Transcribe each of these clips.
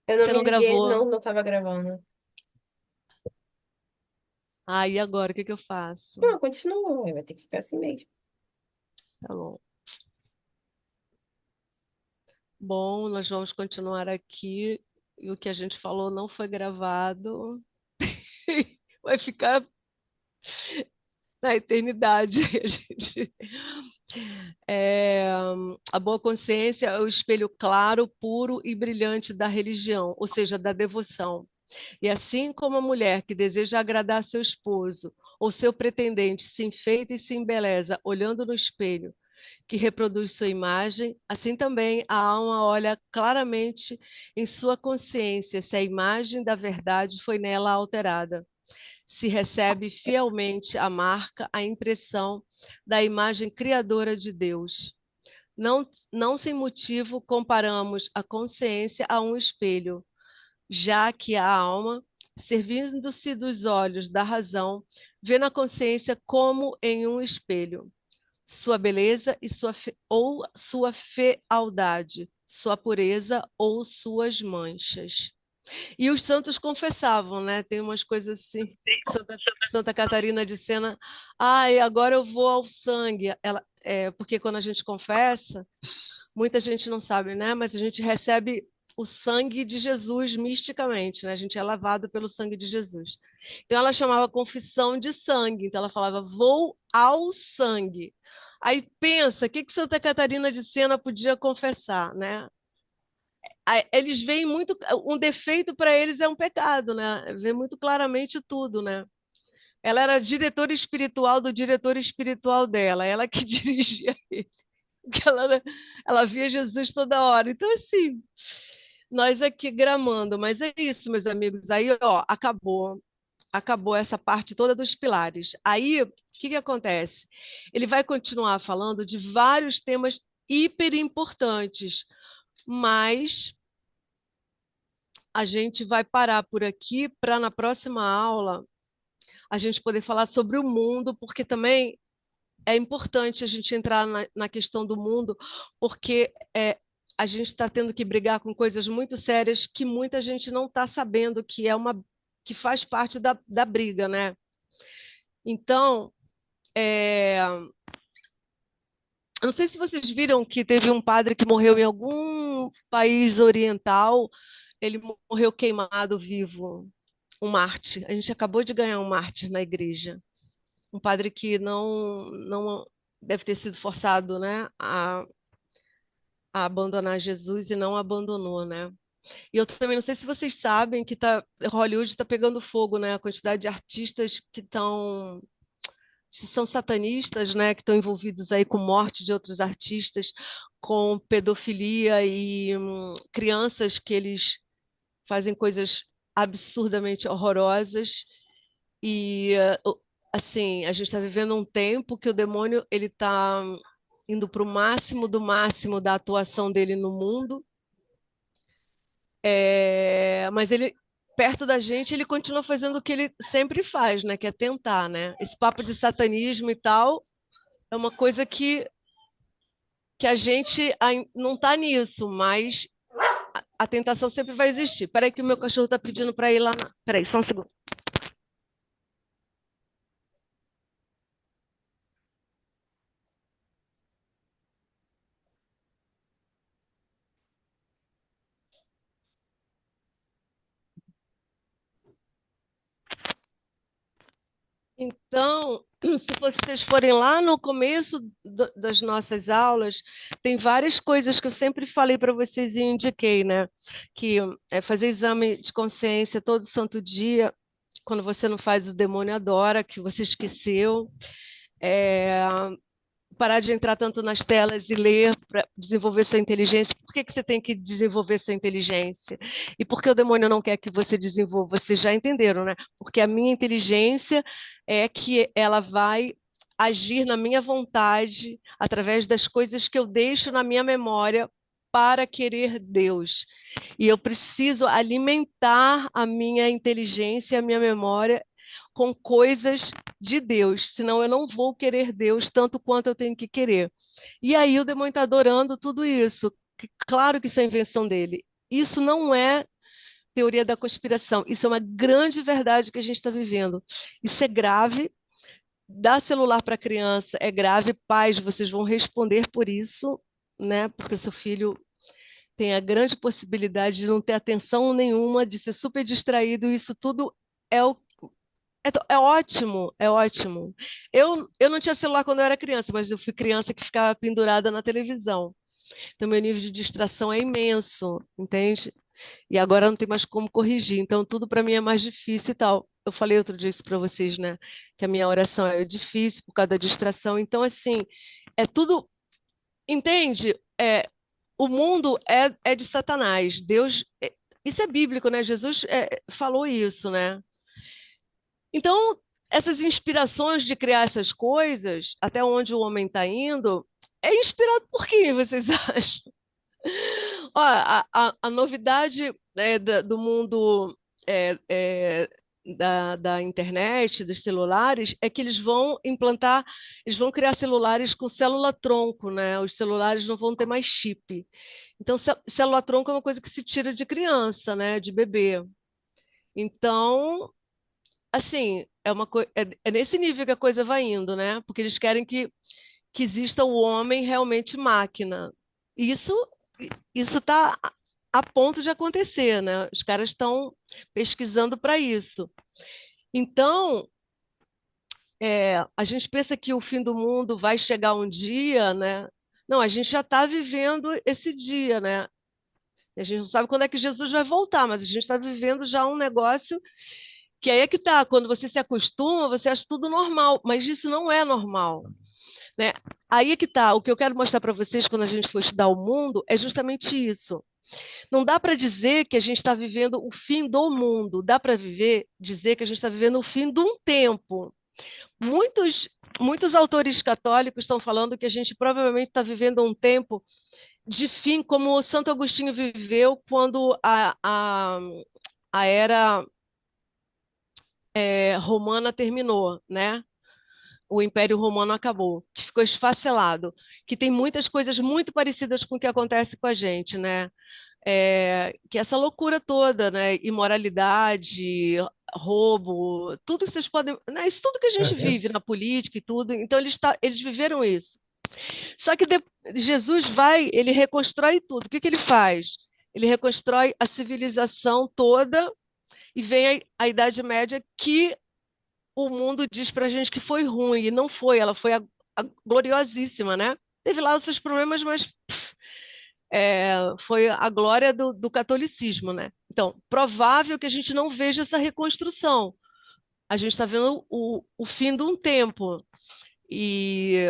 Eu não Você me não liguei, gravou. não tava gravando. Ah, e agora? O que que eu faço? Não, continua, vai ter que ficar assim mesmo. Tá bom. Bom, nós vamos continuar aqui. E o que a gente falou não foi gravado. Vai ficar na eternidade. A gente... É, a boa consciência é o espelho claro, puro e brilhante da religião, ou seja, da devoção. E assim como a mulher que deseja agradar seu esposo ou seu pretendente se enfeita e se embeleza olhando no espelho que reproduz sua imagem, assim também a alma olha claramente em sua consciência se a imagem da verdade foi nela alterada. Se recebe fielmente a marca, a impressão da imagem criadora de Deus. Não sem motivo comparamos a consciência a um espelho, já que a alma, servindo-se dos olhos da razão, vê na consciência como em um espelho sua beleza e ou sua fealdade, sua pureza ou suas manchas. E os santos confessavam, né? Tem umas coisas assim, Santa Catarina de Sena, ai, agora eu vou ao sangue. Porque quando a gente confessa, muita gente não sabe, né? Mas a gente recebe o sangue de Jesus misticamente, né? A gente é lavado pelo sangue de Jesus. Então ela chamava confissão de sangue. Então ela falava, vou ao sangue. Aí pensa, o que que Santa Catarina de Sena podia confessar, né? Eles veem muito, um defeito para eles é um pecado, né? Vê muito claramente tudo, né? Ela era diretora espiritual do diretor espiritual dela, ela que dirigia ele, porque ela via Jesus toda hora. Então, assim, nós aqui gramando, mas é isso, meus amigos. Aí, ó, acabou essa parte toda dos pilares. Aí, o que que acontece? Ele vai continuar falando de vários temas hiper importantes, mas a gente vai parar por aqui para na próxima aula a gente poder falar sobre o mundo, porque também é importante a gente entrar na questão do mundo, porque a gente está tendo que brigar com coisas muito sérias que muita gente não está sabendo que faz parte da briga, né? Então, eu não sei se vocês viram que teve um padre que morreu em algum país oriental, ele morreu queimado vivo, um mártir. A gente acabou de ganhar um mártir na igreja. Um padre que não deve ter sido forçado, né, a abandonar Jesus e não abandonou, né? E eu também não sei se vocês sabem que Hollywood está pegando fogo, né? A quantidade de artistas que estão, se são satanistas, né, que estão envolvidos aí com morte de outros artistas, com pedofilia e crianças que eles fazem coisas absurdamente horrorosas. E assim, a gente está vivendo um tempo que o demônio ele está indo para o máximo do máximo da atuação dele no mundo, mas ele perto da gente ele continua fazendo o que ele sempre faz, né? Que é tentar, né? Esse papo de satanismo e tal é uma coisa que a gente não está nisso, mas a tentação sempre vai existir. Peraí que o meu cachorro está pedindo para ir lá. Peraí, só um segundo. Então, se vocês forem lá no começo das nossas aulas, tem várias coisas que eu sempre falei para vocês e indiquei, né? Que é fazer exame de consciência todo santo dia, quando você não faz, o demônio adora, que você esqueceu. É, parar de entrar tanto nas telas e ler para desenvolver sua inteligência. Por que que você tem que desenvolver sua inteligência? E por que o demônio não quer que você desenvolva? Vocês já entenderam, né? Porque a minha inteligência é que ela vai agir na minha vontade através das coisas que eu deixo na minha memória para querer Deus. E eu preciso alimentar a minha inteligência e a minha memória com coisas de Deus, senão eu não vou querer Deus tanto quanto eu tenho que querer. E aí o demônio está adorando tudo isso. Claro que isso é invenção dele. Isso não é. teoria da conspiração. Isso é uma grande verdade que a gente está vivendo. Isso é grave. Dar celular para criança é grave. Pais, vocês vão responder por isso, né? Porque o seu filho tem a grande possibilidade de não ter atenção nenhuma, de ser super distraído. Isso tudo é o é ótimo, é ótimo. Eu não tinha celular quando eu era criança, mas eu fui criança que ficava pendurada na televisão. Então, meu nível de distração é imenso, entende? E agora não tem mais como corrigir. Então, tudo para mim é mais difícil e tal. Eu falei outro dia isso para vocês, né? Que a minha oração é difícil por causa da distração. Então, assim, é tudo. Entende? O mundo é de Satanás. Deus. Isso é bíblico, né? Jesus falou isso, né? Então, essas inspirações de criar essas coisas, até onde o homem está indo, é inspirado por quem, vocês acham? Ó, a novidade do mundo da internet, dos celulares, é que eles vão criar celulares com célula-tronco, né? Os celulares não vão ter mais chip. Então, célula-tronco é uma coisa que se tira de criança, né? De bebê. Então, assim, é nesse nível que a coisa vai indo, né? Porque eles querem que exista o homem realmente máquina. E isso está a ponto de acontecer, né? Os caras estão pesquisando para isso. Então, a gente pensa que o fim do mundo vai chegar um dia, né? Não, a gente já está vivendo esse dia, né? A gente não sabe quando é que Jesus vai voltar, mas a gente está vivendo já um negócio que aí é que tá. Quando você se acostuma, você acha tudo normal, mas isso não é normal, né? Aí é que tá. O que eu quero mostrar para vocês quando a gente for estudar o mundo é justamente isso. Não dá para dizer que a gente está vivendo o fim do mundo, dá para dizer que a gente está vivendo o fim de um tempo. Muitos autores católicos estão falando que a gente provavelmente está vivendo um tempo de fim, como o Santo Agostinho viveu quando a era romana terminou, né? O Império Romano acabou, que ficou esfacelado, que tem muitas coisas muito parecidas com o que acontece com a gente, né? Que essa loucura toda, né? Imoralidade, roubo, tudo que vocês podem, né? Isso tudo que a gente vive na política e tudo. Então eles viveram isso. Só que Jesus vai, ele reconstrói tudo. O que que ele faz? Ele reconstrói a civilização toda e vem a Idade Média que o mundo diz pra gente que foi ruim, e não foi, ela foi a gloriosíssima, né? Teve lá os seus problemas, mas foi a glória do catolicismo, né? Então, provável que a gente não veja essa reconstrução. A gente está vendo o fim de um tempo,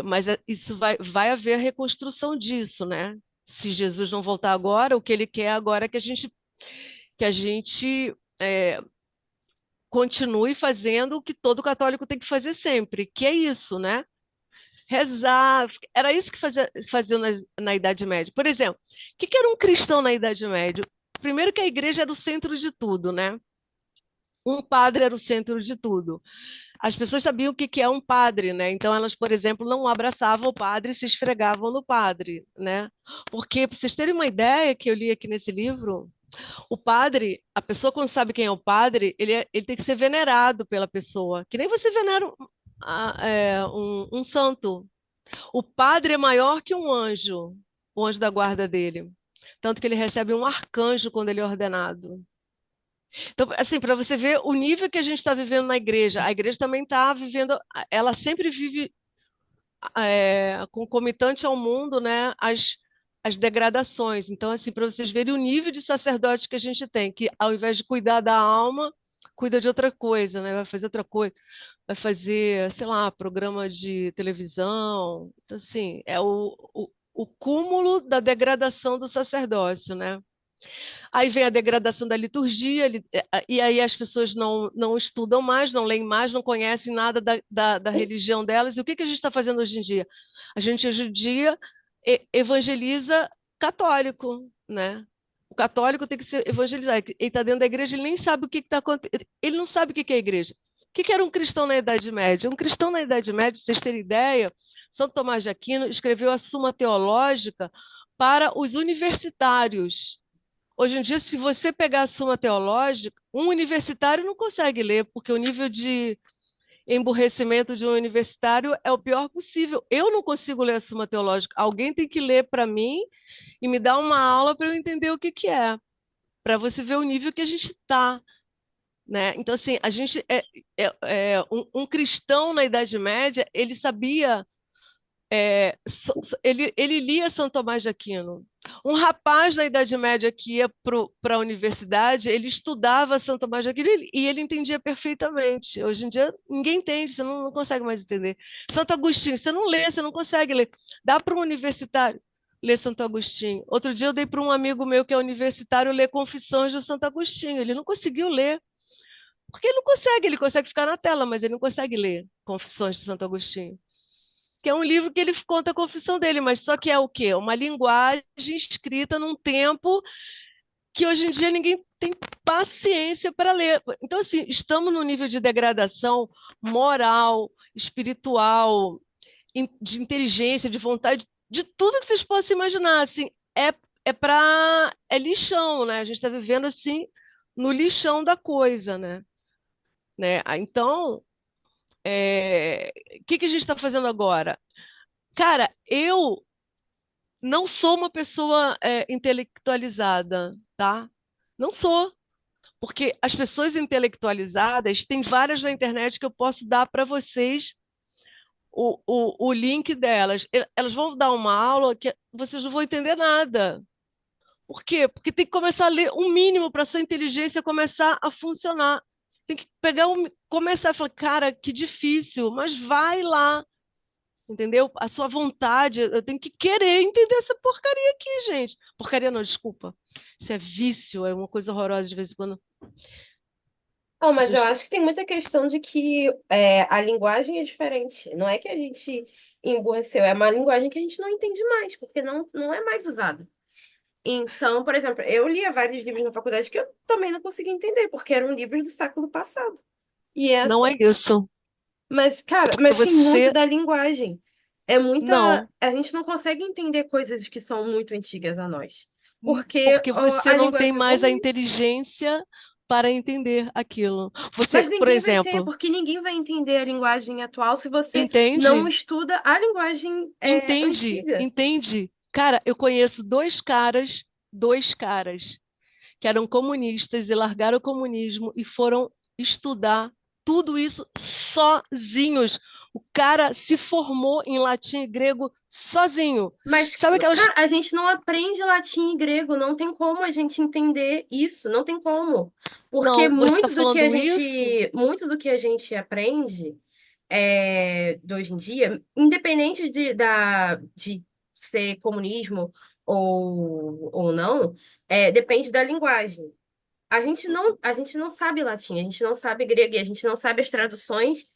mas isso vai haver a reconstrução disso, né? Se Jesus não voltar agora, o que ele quer agora é que a gente continue fazendo o que todo católico tem que fazer sempre, que é isso, né? Rezar. Era isso que fazia na Idade Média. Por exemplo, o que era um cristão na Idade Média? Primeiro que a igreja era o centro de tudo, né? Um padre era o centro de tudo. As pessoas sabiam o que é um padre, né? Então elas, por exemplo, não abraçavam o padre e se esfregavam no padre, né? Porque, para vocês terem uma ideia que eu li aqui nesse livro, o padre, a pessoa quando sabe quem é o padre, ele tem que ser venerado pela pessoa, que nem você venera um santo. O padre é maior que um anjo, o anjo da guarda dele. Tanto que ele recebe um arcanjo quando ele é ordenado. Então, assim, para você ver o nível que a gente está vivendo na igreja, a igreja também está vivendo, ela sempre vive concomitante ao mundo, né, as degradações. Então, assim, para vocês verem o nível de sacerdote que a gente tem, que ao invés de cuidar da alma, cuida de outra coisa, né, vai fazer outra coisa, vai fazer, sei lá, programa de televisão. Então, assim, é o cúmulo da degradação do sacerdócio, né? Aí vem a degradação da liturgia, e aí as pessoas não estudam mais, não leem mais, não conhecem nada da religião delas. E o que que a gente está fazendo hoje em dia? A gente hoje em dia evangeliza católico, né? O católico tem que ser evangelizado. Ele está dentro da igreja, ele nem sabe o que está acontecendo. Ele não sabe o que que é a igreja. O que que era um cristão na Idade Média? Um cristão na Idade Média, para vocês terem ideia, Santo Tomás de Aquino escreveu a Suma Teológica para os universitários. Hoje em dia, se você pegar a Suma Teológica, um universitário não consegue ler, porque o nível de emburrecimento de um universitário é o pior possível. Eu não consigo ler a Suma Teológica. Alguém tem que ler para mim e me dar uma aula para eu entender o que que é, para você ver o nível que a gente está, né? Então, assim, a gente um cristão na Idade Média, ele sabia ele lia São Tomás de Aquino. Um rapaz na Idade Média que ia para a universidade, ele estudava São Tomás de Aquino e ele entendia perfeitamente. Hoje em dia, ninguém entende, você não consegue mais entender. Santo Agostinho, você não lê, você não consegue ler. Dá para um universitário ler Santo Agostinho. Outro dia eu dei para um amigo meu que é universitário ler Confissões do Santo Agostinho. Ele não conseguiu ler. Porque ele consegue ficar na tela, mas ele não consegue ler Confissões de Santo Agostinho, que é um livro que ele conta a confissão dele, mas só que é o quê? Uma linguagem escrita num tempo que hoje em dia ninguém tem paciência para ler. Então, assim, estamos num nível de degradação moral, espiritual, de inteligência, de vontade, de tudo que vocês possam imaginar. Assim, é lixão, né? A gente está vivendo assim no lixão da coisa, né? Então, o que que a gente está fazendo agora? Cara, eu não sou uma pessoa intelectualizada, tá? Não sou, porque as pessoas intelectualizadas, tem várias na internet que eu posso dar para vocês o link delas. Elas vão dar uma aula que vocês não vão entender nada. Por quê? Porque tem que começar a ler um mínimo para sua inteligência começar a funcionar. Tem que pegar começar a falar, cara, que difícil, mas vai lá. Entendeu? A sua vontade, eu tenho que querer entender essa porcaria aqui, gente. Porcaria não, desculpa. Isso é vício, é uma coisa horrorosa de vez em quando. Oh, A mas eu gente acho que tem muita questão de que a linguagem é diferente. Não é que a gente emburreceu, é uma linguagem que a gente não entende mais, porque não é mais usada. Então, por exemplo, eu lia vários livros na faculdade que eu também não conseguia entender, porque eram livros do século passado. E não essa, é isso. mas, É cara, porque mas tem muito você da linguagem. É muita. não, A gente não consegue entender coisas que são muito antigas a nós. Porque porque ó, você a não tem linguagem mais a evolui. inteligência para entender aquilo. Você, Mas por ninguém vai ter, exemplo, porque ninguém vai entender a linguagem atual se você não entende? estuda a linguagem Entende? antiga. Entende? Cara, eu conheço dois caras que eram comunistas e largaram o comunismo e foram estudar tudo isso sozinhos. O cara se formou em latim e grego sozinho. Mas, Sabe aquelas. cara, a gente não aprende latim e grego, não tem como a gente entender isso, não tem como. Porque Não, você está falando isso? muito do que a gente aprende de hoje em dia, independente de ser comunismo ou não, depende da linguagem. A gente não sabe latim, a gente não sabe grego, e a gente não sabe as traduções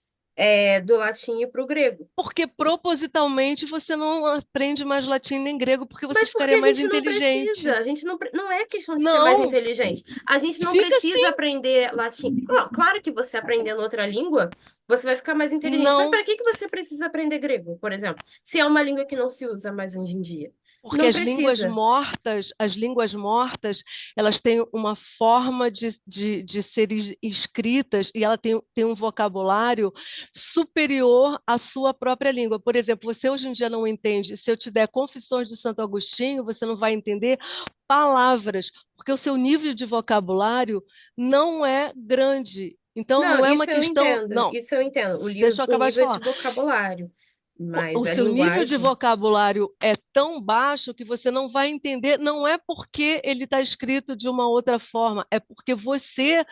do latim para o grego. Porque propositalmente você não aprende mais latim nem grego porque você Mas porque ficaria a mais gente não precisa, inteligente. a gente não é questão de ser mais Não, inteligente. A gente não fica precisa assim. aprender latim. Claro que você aprendendo outra língua, você vai ficar mais inteligente. Mas Não. para que que você precisa aprender grego, por exemplo? Se é uma língua que não se usa mais hoje em dia. Porque Não precisa. as línguas mortas, elas têm uma forma de serem escritas e ela tem um vocabulário superior à sua própria língua. Por exemplo, você hoje em dia não entende, se eu te der Confissões de Santo Agostinho, você não vai entender palavras, porque o seu nível de vocabulário não é grande. Então, Não, não é uma isso eu questão. entendo. Não, Isso eu entendo. deixa eu O acabar de nível de falar. vocabulário. Mas O a seu nível de linguagem. vocabulário é tão baixo que você não vai entender, não é porque ele está escrito de uma outra forma, é porque você,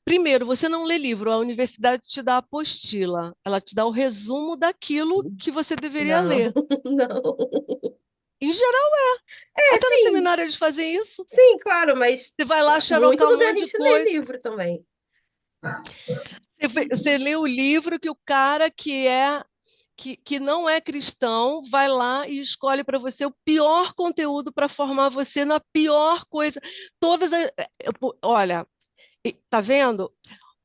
primeiro, você não lê livro, a universidade te dá a apostila, ela te dá o resumo daquilo que você deveria Não, ler. não. Em geral, É, até no sim, seminário eles fazem isso. sim, claro, mas Você vai lá muito xarocar um do a monte de gente lê coisa. livro também. Você lê o livro que o cara que não é cristão vai lá e escolhe para você o pior conteúdo para formar você na pior coisa. Olha, tá vendo?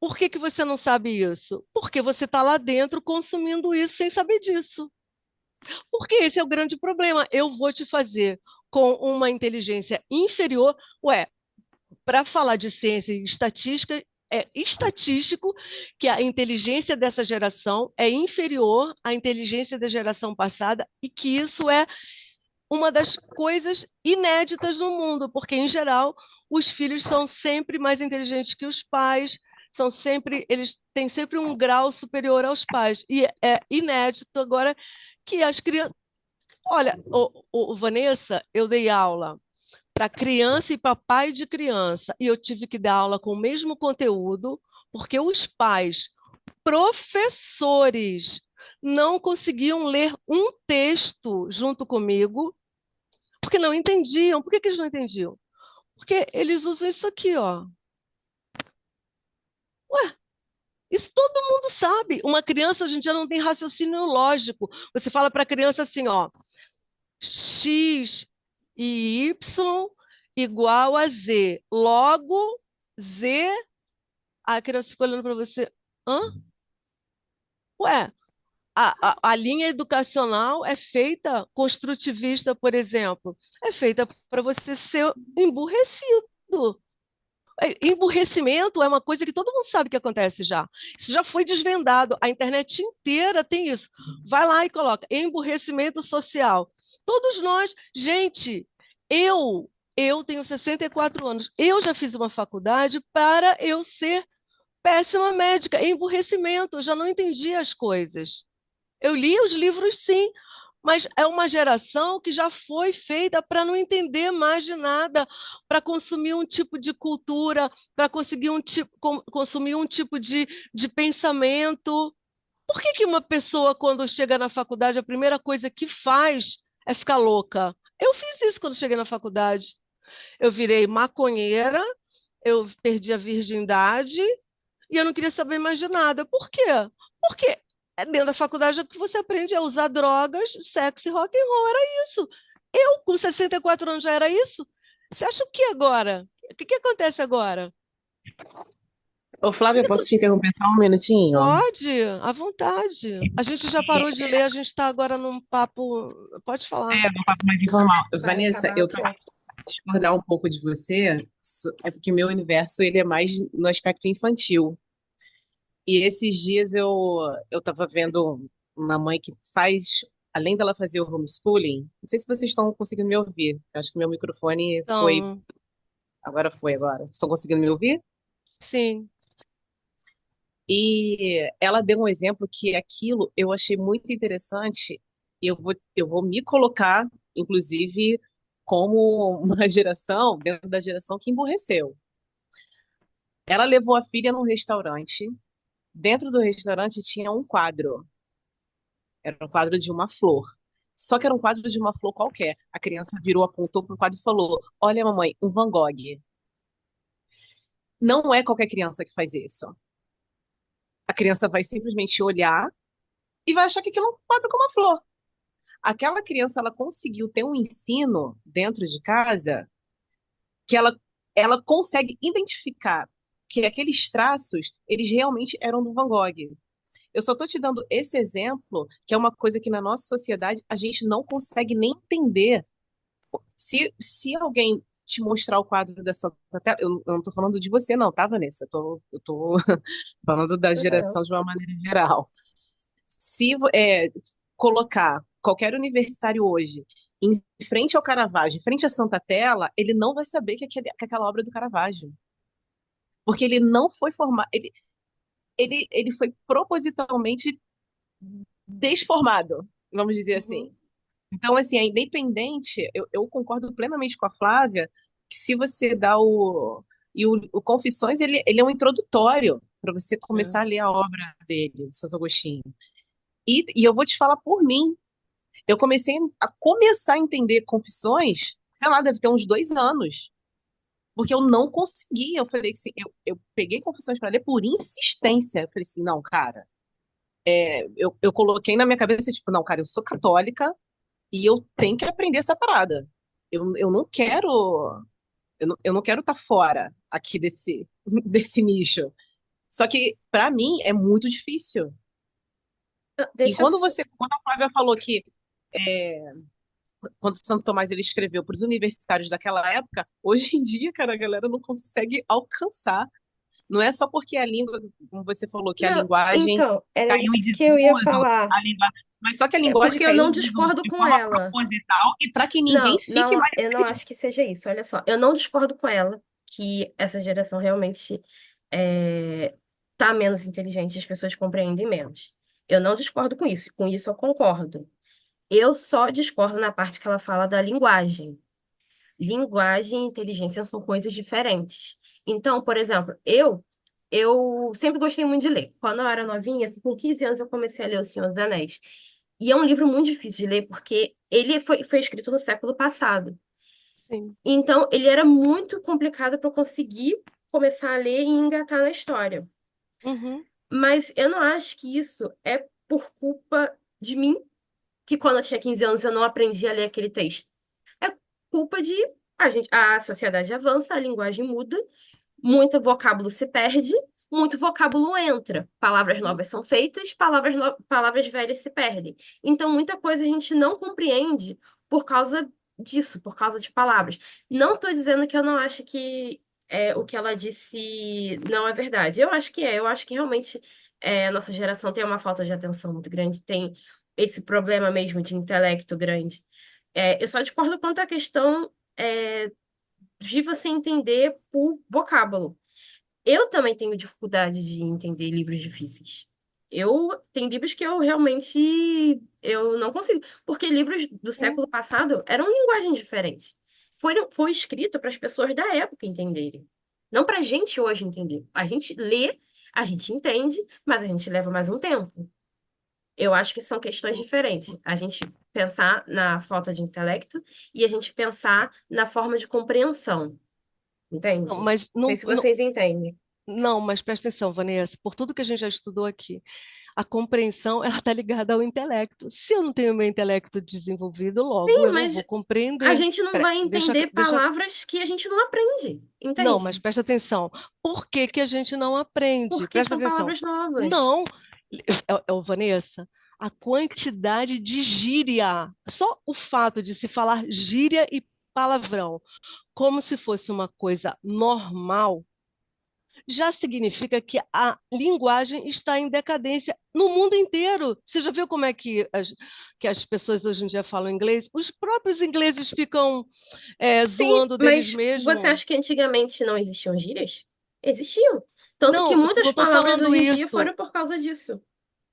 Por que que você não sabe isso? Porque você está lá dentro consumindo isso sem saber disso. Porque esse é o grande problema. Eu vou te fazer com uma inteligência inferior. Ué, para falar de ciência e estatística, é estatístico que a inteligência dessa geração é inferior à inteligência da geração passada e que isso é uma das coisas inéditas no mundo, porque, em geral, os filhos são sempre mais inteligentes que os pais, eles têm sempre um grau superior aos pais. E é inédito agora que as crianças. Olha, Vanessa, eu dei aula para criança e para pai de criança, e eu tive que dar aula com o mesmo conteúdo, porque os pais, professores, não conseguiam ler um texto junto comigo, porque não entendiam. Por que que eles não entendiam? Porque eles usam isso aqui, ó. Ué, isso todo mundo sabe. Uma criança hoje em dia não tem raciocínio lógico. Você fala para a criança assim, ó, x e y igual a z. Logo, z, a criança fica olhando para você. Hã? Ué, a linha educacional é feita, construtivista, por exemplo, é feita para você ser emburrecido. Emburrecimento é uma coisa que todo mundo sabe que acontece já. Isso já foi desvendado. A internet inteira tem isso. Vai lá e coloca emburrecimento social. Todos nós, gente, eu tenho 64 anos. Eu já fiz uma faculdade para eu ser péssima médica. Emburrecimento, eu já não entendia as coisas. Eu li os livros, sim, mas é uma geração que já foi feita para não entender mais de nada, para consumir um tipo de cultura, para conseguir consumir um tipo de pensamento. Por que que uma pessoa, quando chega na faculdade, a primeira coisa que faz é ficar louca? Eu fiz isso quando cheguei na faculdade. Eu virei maconheira, eu perdi a virgindade e eu não queria saber mais de nada. Por quê? Porque dentro da faculdade que você aprende a usar drogas, sexo e rock and roll. Era isso. Eu, com 64 anos, já era isso? Você acha o que agora? O que que acontece agora? Ô, Flávia, posso te interromper só um minutinho? Pode, à vontade. A gente já parou de ler, a gente está agora num papo. Pode falar. Um papo mais informal. Vai Vanessa, acabar eu o tô quê? discordar um pouco de você, é porque meu universo ele é mais no aspecto infantil. E esses dias eu tava vendo uma mãe que faz, além dela fazer o homeschooling, não sei se vocês estão conseguindo me ouvir. Acho que meu microfone foi, Então, agora. Estão conseguindo me ouvir? sim. E ela deu um exemplo que aquilo eu achei muito interessante. E eu vou me colocar, inclusive, como uma geração, dentro da geração que emburreceu. Ela levou a filha num restaurante. Dentro do restaurante tinha um quadro. Era um quadro de uma flor. Só que era um quadro de uma flor qualquer. A criança virou, apontou para o quadro e falou: Olha, mamãe, um Van Gogh. Não é qualquer criança que faz isso. A criança vai simplesmente olhar e vai achar que aquilo é um quadro com uma flor. Aquela criança ela conseguiu ter um ensino dentro de casa que ela consegue identificar que aqueles traços eles realmente eram do Van Gogh. Eu só estou te dando esse exemplo, que é uma coisa que na nossa sociedade a gente não consegue nem entender. Se alguém te mostrar o quadro da Santa Terra, eu não estou falando de você, não, tá, Vanessa? Eu tô falando da Não. geração de uma maneira geral. Se colocar qualquer universitário hoje em frente ao Caravaggio, em frente à Santa Tela, ele não vai saber que aquela obra é do Caravaggio. Porque ele não foi formado, ele foi propositalmente desformado, vamos dizer Uhum. assim. Então, assim, é independente, eu concordo plenamente com a Flávia, que se você dá o Confissões, ele é um introdutório para você É. começar a ler a obra dele, de Santo Agostinho. E eu vou te falar por mim, eu comecei a começar a entender Confissões, sei lá, deve ter uns 2 anos, porque eu não conseguia. Eu falei assim, eu peguei Confissões para ler por insistência. Eu falei assim, não, cara, eu coloquei na minha cabeça, tipo, não, cara, eu sou católica e eu tenho que aprender essa parada. Eu não quero, eu não quero estar fora aqui desse, desse nicho. Só que, para mim, é muito difícil. E Deixa eu. quando a Flávia falou que é, quando Santo Tomás ele escreveu para os universitários daquela época, hoje em dia, cara, a galera não consegue alcançar. Não é só porque a língua, como você falou, que a Não, linguagem então, era caiu em isso que eu ia desuso, falar. mas só que a É linguagem porque eu caiu não em desuso discordo de com forma ela. proposital e para que ninguém Não, fique não, mal eu não acho que seja isso. Olha só, eu não discordo com ela que essa geração realmente é, tá menos inteligente, as pessoas compreendem menos. Eu não discordo com isso eu concordo. Eu só discordo na parte que ela fala da linguagem. Linguagem e inteligência são coisas diferentes. Então, por exemplo, eu sempre gostei muito de ler. Quando eu era novinha, assim, com 15 anos, eu comecei a ler O Senhor dos Anéis. E é um livro muito difícil de ler porque ele foi escrito no século passado. Sim. Então, ele era muito complicado para eu conseguir começar a ler e engatar na história. Uhum. Mas eu não acho que isso é por culpa de mim, que quando eu tinha 15 anos eu não aprendi a ler aquele texto. É culpa de a sociedade avança, a linguagem muda, muito vocábulo se perde, muito vocábulo entra. Palavras novas são feitas, palavras velhas se perdem. Então, muita coisa a gente não compreende por causa disso, por causa de palavras. Não estou dizendo que eu não acho que o que ela disse não é verdade. Eu acho que é. Eu acho que realmente a nossa geração tem uma falta de atenção muito grande, tem esse problema mesmo de intelecto grande. Eu só discordo quanto à questão de você entender por vocábulo. Eu também tenho dificuldade de entender livros difíceis. Eu tem livros que eu realmente eu não consigo, porque livros do Sim. século passado eram linguagens diferentes. Foi escrito para as pessoas da época entenderem, não para a gente hoje entender. A gente lê, a gente entende, mas a gente leva mais um tempo. Eu acho que são questões diferentes. A gente pensar na falta de intelecto e a gente pensar na forma de compreensão, Não, entende? Não mas sei não, se não, vocês entendem. não, mas presta atenção, Vanessa, por tudo que a gente já estudou aqui, a compreensão ela está ligada ao intelecto. Se eu não tenho meu intelecto desenvolvido, logo eu não Mas vou a compreender. gente não vai entender Deixa, palavras que a gente não aprende, não, entende? mas presta atenção. Por que que a gente não aprende? Porque Presta são atenção. palavras novas. Não, Vanessa, a quantidade de gíria, só o fato de se falar gíria e palavrão como se fosse uma coisa normal, já significa que a linguagem está em decadência no mundo inteiro. Você já viu como é que as pessoas hoje em dia falam inglês? Os próprios ingleses ficam Sim, zoando deles mas você mesmos. acha que antigamente não existiam gírias? Existiam. Tanto que Não, muitas não estou palavras falando hoje em dia isso. foram por causa disso.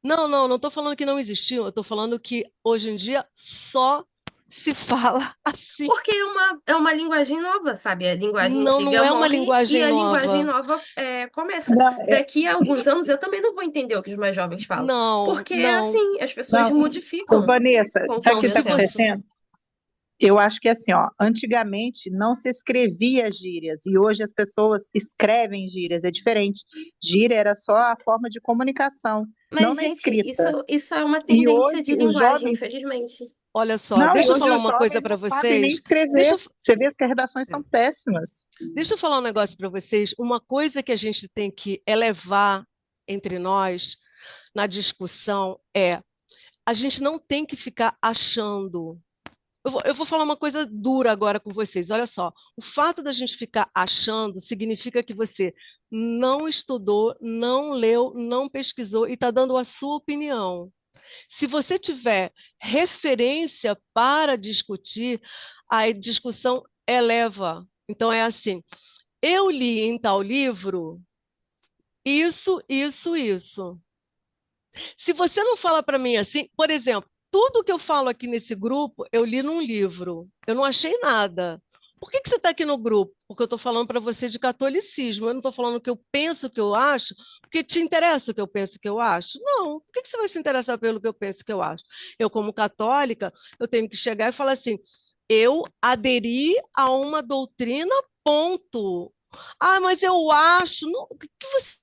Não estou falando que não existiam. Eu estou falando que hoje em dia só se fala assim. Porque é uma linguagem nova, sabe? A linguagem Não, antiga não é uma morre e linguagem a linguagem nova. nova começa. Não, Daqui a alguns anos eu também não vou entender o que os mais jovens falam. Não, Porque é não, assim, as pessoas não. Ô, modificam Vanessa, sabe o não. que conforme o está Se você tempo. acontecendo? Eu acho que assim, ó, antigamente não se escrevia gírias e hoje as pessoas escrevem gírias, é diferente. Gíria era só a forma de comunicação, não Mas, na gente, isso, escrita. isso é uma E tendência de hoje os linguagem, jovens, infelizmente. Olha só, não, e deixa eu hoje falar os uma coisa jovens para não sabem nem vocês. Deixa, escrever. eu- Você vê que as redações são péssimas. deixa eu falar um negócio para vocês. Uma coisa que a gente tem que elevar entre nós na discussão é a gente não tem que ficar achando. Eu vou falar uma coisa dura agora com vocês. Olha só, o fato da gente ficar achando significa que você não estudou, não leu, não pesquisou e está dando a sua opinião. Se você tiver referência para discutir, a discussão eleva. Então é assim, eu li em tal livro isso, isso, isso. Se você não fala para mim assim, por exemplo, tudo que eu falo aqui nesse grupo, eu li num livro. Eu não achei nada. Por que que você está aqui no grupo? Porque eu estou falando para você de catolicismo. Eu não estou falando o que eu penso que eu acho, porque te interessa o que eu penso que eu acho? Não. Por que que você vai se interessar pelo que eu penso que eu acho? Eu, como católica, eu tenho que chegar e falar assim: eu aderi a uma doutrina, ponto. Ah, mas eu acho. Não, o que que você